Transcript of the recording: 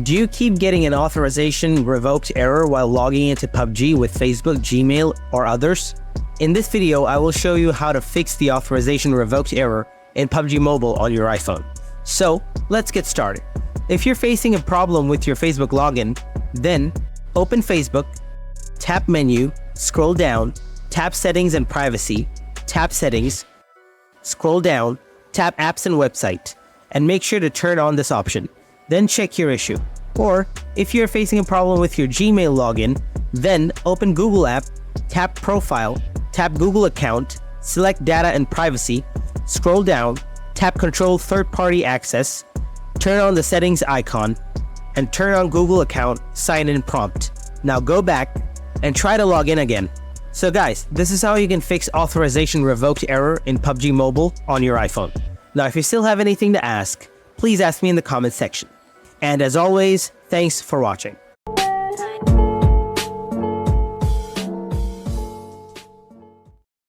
Do you keep getting an authorization revoked error while logging into PUBG with Facebook, Gmail, or others? In this video, I will show you how to fix the authorization revoked error in PUBG Mobile on your iPhone. So, let's get started. If you're facing a problem with your Facebook login, then open Facebook, tap Menu, scroll down, tap Settings and Privacy, tap Settings, scroll down, tap Apps and Website, and make sure to turn on this option. Then check your issue. Or, if you're facing a problem with your Gmail login, then open Google app, tap Profile, tap Google account, select Data and Privacy, scroll down, tap Control Third-Party Access, turn on the settings icon, and turn on Google account sign-in prompt. Now go back and try to log in again. So guys, this is how you can fix authorization revoked error in PUBG Mobile on your iPhone. Now if you still have anything to ask, please ask me in the comment section. And as always, thanks for watching.